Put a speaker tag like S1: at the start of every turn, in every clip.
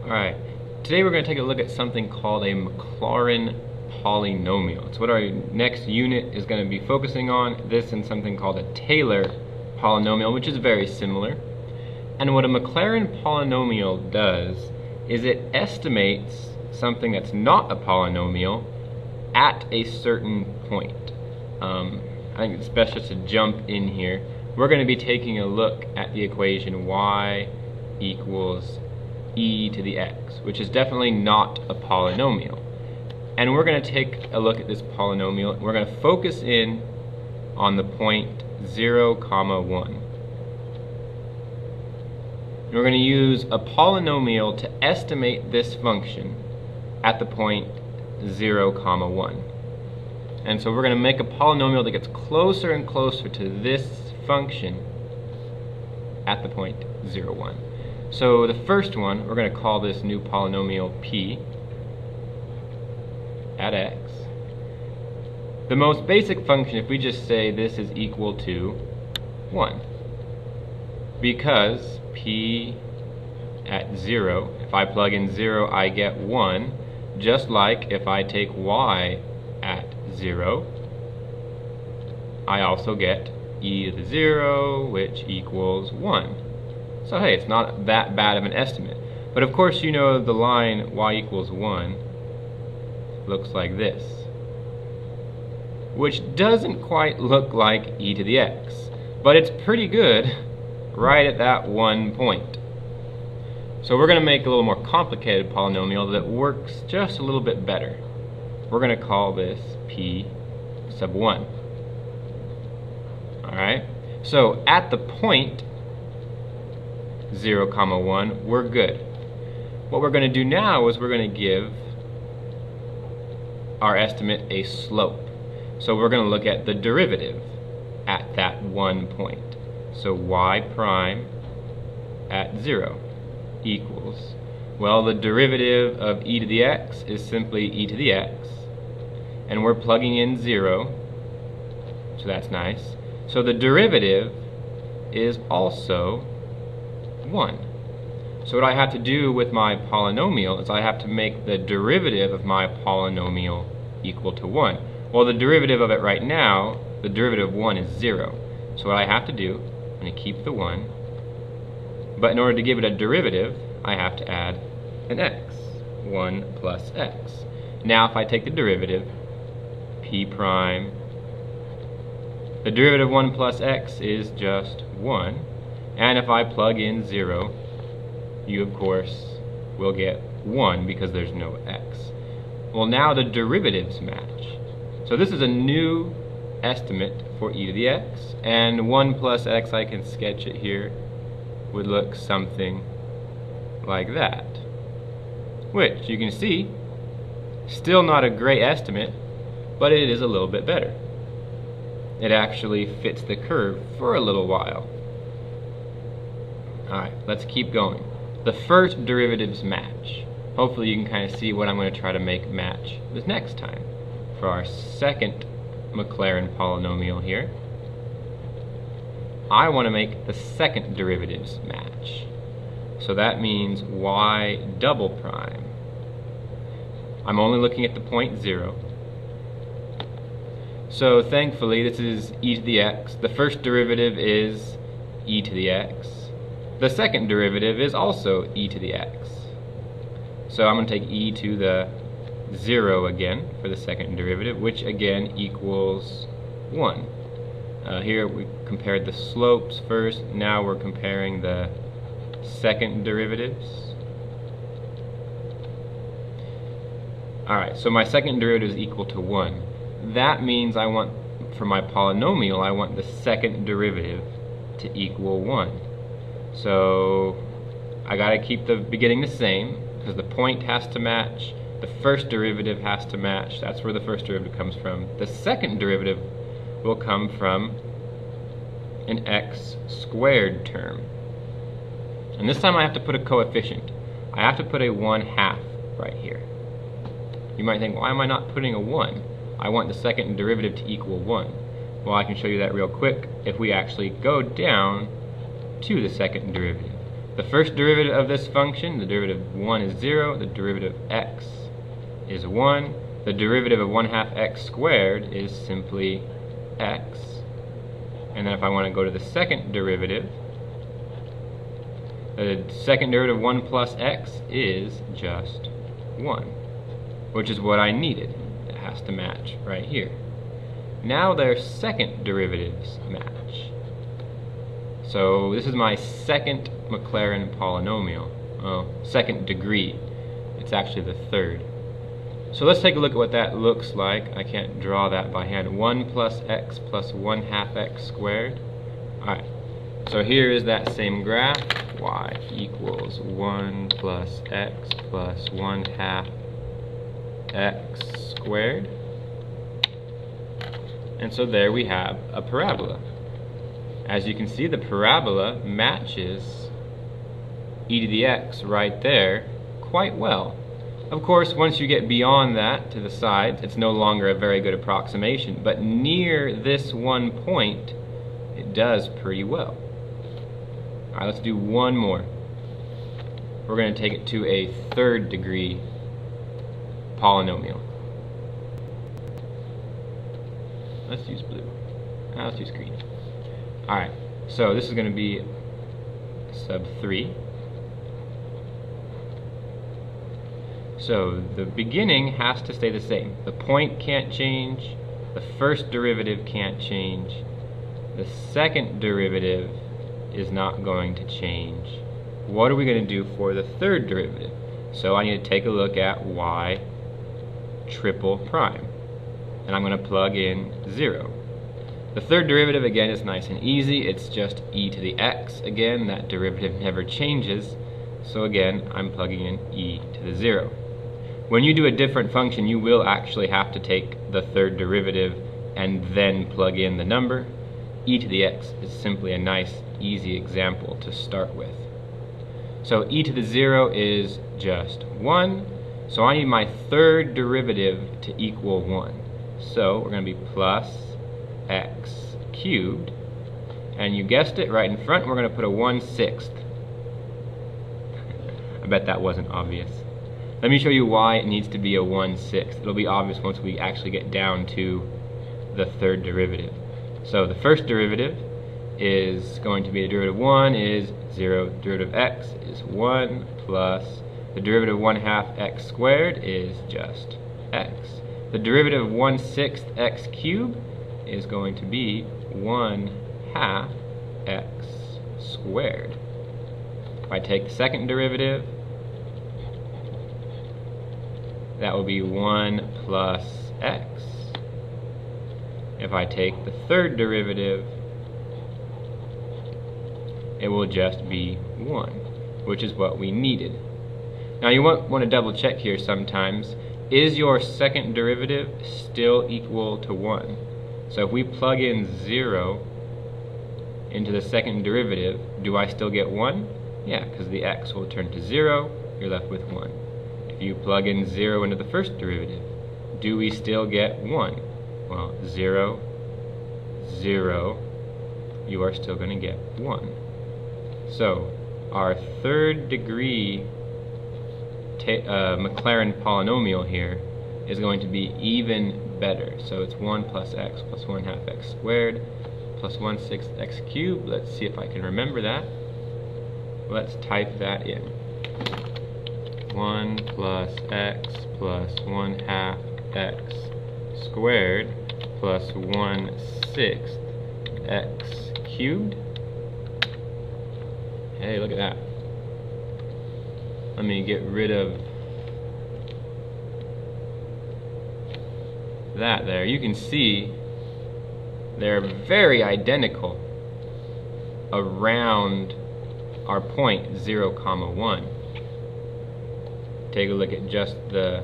S1: Alright, today we're going to take a look at something called a MacLaurin Polynomial. It's what our next unit is going to be focusing on. This and something called a Taylor polynomial, which is very similar. And what a MacLaurin polynomial does is it estimates something that's not a polynomial at a certain point. I think it's best just to jump in here. We're going to be taking a look at the equation y equals e to the x, which is definitely not a polynomial. And we're going to take a look at this polynomial. We're going to focus in on the point 0, 1. We're going to use a polynomial to estimate this function at the point 0, 1. And so we're going to make a polynomial that gets closer and closer to this function at the point 0, 1. So the first one, we're going to call this new polynomial p at x. The most basic function, if we just say this is equal to 1, because p at 0, if I plug in 0, I get 1, just like if I take y at 0, I also get e to the 0, which equals 1. So hey, it's not that bad of an estimate. But of course you know the line y equals 1 looks like this, which doesn't quite look like e to the x, but it's pretty good right at that 1 point. So we're going to make a little more complicated polynomial that works just a little bit better. We're going to call this p sub 1. Alright, so at the point 0, 1, we're good. What we're going to do now is we're going to give our estimate a slope. So we're going to look at the derivative at that 1 point. So y prime at 0 equals, well, the derivative of e to the x is simply e to the x, and we're plugging in 0, so that's nice. So the derivative is also 1. So what I have to do with my polynomial is I have to make the derivative of my polynomial equal to 1. Well, the derivative of it right now, the derivative of 1 is 0. So what I have to do, I'm going to keep the 1, but in order to give it a derivative, I have to add an x, 1 plus x. Now if I take the derivative, p prime, the derivative of 1 plus x is just 1. And if I plug in 0, you of course will get 1 because there's no x. Well, now the derivatives match. So this is a new estimate for e to the x, and 1 plus x, I can sketch it here, would look something like that. Which, you can see, still not a great estimate, but it is a little bit better. It actually fits the curve for a little while. Alright, let's keep going. The first derivatives match. Hopefully you can kind of see what I'm going to try to make match this next time. For our second MacLaurin polynomial here, I want to make the second derivatives match. So that means y double prime. I'm only looking at the point 0. So thankfully this is e to the x. The first derivative is e to the x. The second derivative is also e to the x. So I'm going to take e to the 0 again for the second derivative, which again equals 1. Here we compared the slopes first, now we're comparing the second derivatives. Alright, so my second derivative is equal to 1. That means I want, for my polynomial, I want the second derivative to equal 1. So I gotta keep the beginning the same, because the point has to match, the first derivative has to match. That's where the first derivative comes from. The second derivative will come from an x squared term. And this time I have to put a coefficient. I have to put a 1/2 right here. You might think, why am I not putting a 1? I want the second derivative to equal 1. Well, I can show you that real quick if we actually go down to the second derivative. The first derivative of this function, the derivative of 1 is 0, the derivative of x is 1, the derivative of 1/2 x squared is simply x, and then if I want to go to the second derivative, the second derivative of 1 plus x is just 1, which is what I needed. It has to match right here. Now their second derivatives match. So this is my second MacLaurin polynomial. Oh, second degree. It's actually the third. So let's take a look at what that looks like. I can't draw that by hand. 1 plus x plus 1/2 x squared. Alright, so here is that same graph. Y equals 1 plus x plus 1/2 x squared. And so there we have a parabola. As you can see, the parabola matches e to the x right there quite well. Of course, once you get beyond that to the sides, it's no longer a very good approximation, but near this one point, it does pretty well. Alright, let's do one more. We're going to take it to a third degree polynomial. Let's use blue. Let's use green. Alright, so this is going to be sub 3. So the beginning has to stay the same. The point can't change. The first derivative can't change. The second derivative is not going to change. What are we going to do for the third derivative? So I need to take a look at y triple prime. And I'm going to plug in 0. The third derivative, again, is nice and easy. It's just e to the x. Again, that derivative never changes. So again, I'm plugging in e to the 0. When you do a different function, you will actually have to take the third derivative and then plug in the number. E to the x is simply a nice, easy example to start with. So e to the 0 is just 1. So I need my third derivative to equal 1. So we're going to be plus x cubed, and you guessed it, right in front we're going to put a 1/6. I bet that wasn't obvious. Let me show you why it needs to be a 1/6. It'll be obvious once we actually get down to the third derivative. So the first derivative is going to be the derivative of 1 is 0, derivative of x is 1, plus the derivative of 1/2 x squared is just x. The derivative of 1/6 x cubed is going to be 1/2 x squared. If I take the second derivative, that will be 1 plus x. If I take the third derivative, it will just be 1, which is what we needed. Now you want to double check here sometimes. Is your second derivative still equal to 1? So if we plug in 0 into the second derivative, do I still get 1? Yeah, because the x will turn to 0, you're left with 1. If you plug in 0 into the first derivative, do we still get 1? Well, 0, 0, you are still going to get 1. So our third degree MacLaurin polynomial here is going to be even better. So it's 1 plus x plus 1/2 x squared plus 1/6 x cubed. Let's see if I can remember that. Let's type that in. 1 plus x plus 1/2 x squared plus 1/6 x cubed. Hey, look at that. Let me get rid of that there. You can see they're very identical around our point 0, 1. Take a look at just the...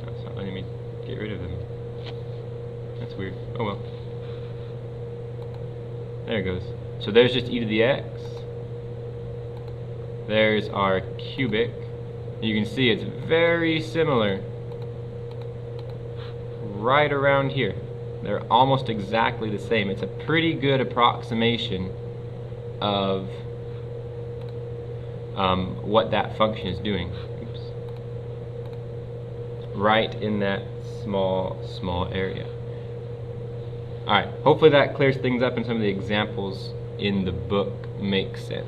S1: That's not letting me get rid of them. That's weird. Oh well. There it goes. So there's just e to the x. There's our cubic. You can see it's very similar right around here. They're almost exactly the same. It's a pretty good approximation of what that function is doing. Oops. Right in that small area. Alright, hopefully that clears things up and some of the examples in the book make sense.